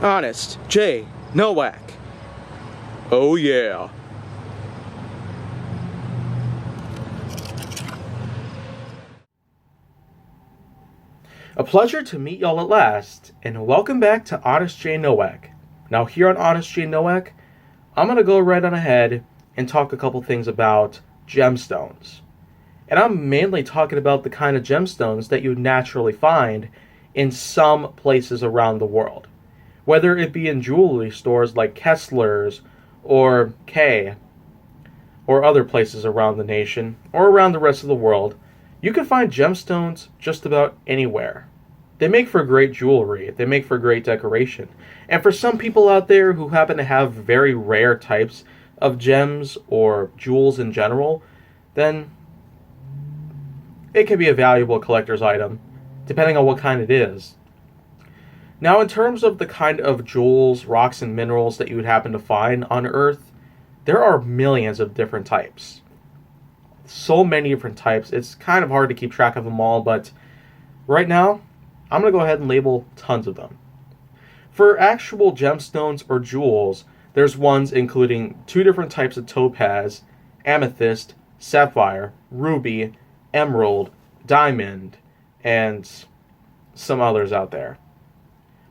Honest J. Nowak. Oh yeah. A pleasure to meet y'all at last, and welcome back to Honest J. Nowak. Now here on Honest J. Nowak, I'm going to go right on ahead and talk a couple things about gemstones. And I'm mainly talking about the kind of gemstones that you naturally find in some places around the world. Whether it be in jewelry stores like Kessler's or Kay or other places around the nation or around the rest of the world, you can find gemstones just about anywhere. They make for great jewelry, they make for great decoration. And for some people out there who happen to have very rare types of gems or jewels in general, then it can be a valuable collector's item, depending on what kind it is. Now, in terms of the kind of jewels, rocks, and minerals that you would happen to find on Earth, there are millions of different types. So many different types, it's kind of hard to keep track of them all, but right now, I'm going to go ahead and label tons of them. For actual gemstones or jewels, there's ones including two different types of topaz, amethyst, sapphire, ruby, emerald, diamond, and some others out there.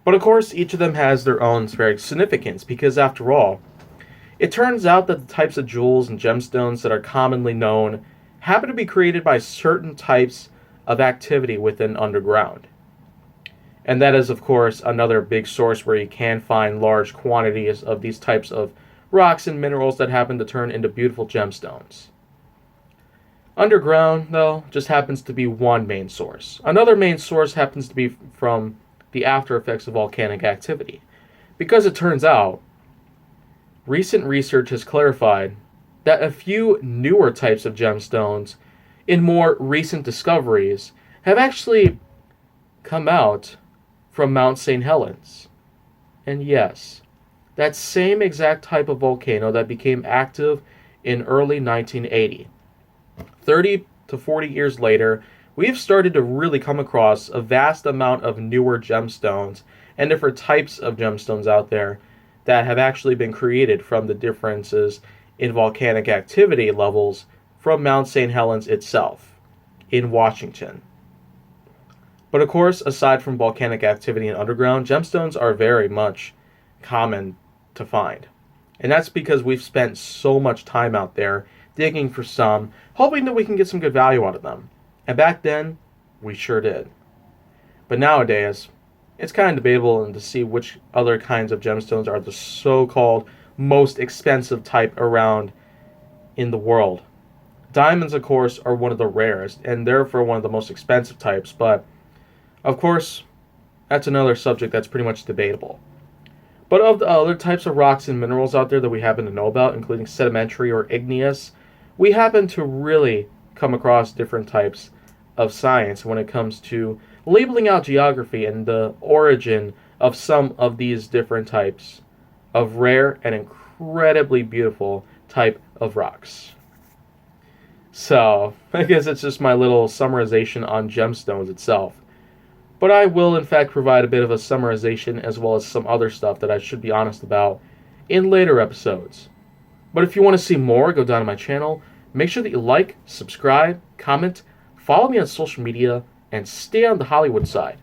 But of course, each of them has their own very significance because, after all, it turns out that the types of jewels and gemstones that are commonly known happen to be created by certain types of activity within underground. And that is, of course, another big source where you can find large quantities of these types of rocks and minerals that happen to turn into beautiful gemstones. Underground, though, just happens to be one main source. Another main source happens to be from the after effects of volcanic activity. Because it turns out, recent research has clarified that a few newer types of gemstones in more recent discoveries have actually come out from Mount St. Helens. And yes, that same exact type of volcano that became active in early 1980. 30 to 40 years later, we've started to really come across a vast amount of newer gemstones and different types of gemstones out there that have actually been created from the differences in volcanic activity levels from Mount St. Helens itself in Washington. But of course, aside from volcanic activity in underground, gemstones are very much common to find. And that's because we've spent so much time out there digging for some, hoping that we can get some good value out of them. And back then, we sure did. But nowadays, it's kind of debatable to see which other kinds of gemstones are the so-called most expensive type around in the world. Diamonds, of course, are one of the rarest, and therefore one of the most expensive types, but of course, that's another subject that's pretty much debatable. But of the other types of rocks and minerals out there that we happen to know about, including sedimentary or igneous, we happen to really come across different types of science when it comes to labeling out geography and the origin of some of these different types of rare and incredibly beautiful type of rocks. So, I guess it's just my little summarization on gemstones itself. But I will, in fact, provide a bit of a summarization as well as some other stuff that I should be honest about in later episodes. But if you want to see more, go down to my channel. Make sure that you like, subscribe, comment, follow me on social media, and stay on the Hollywood side.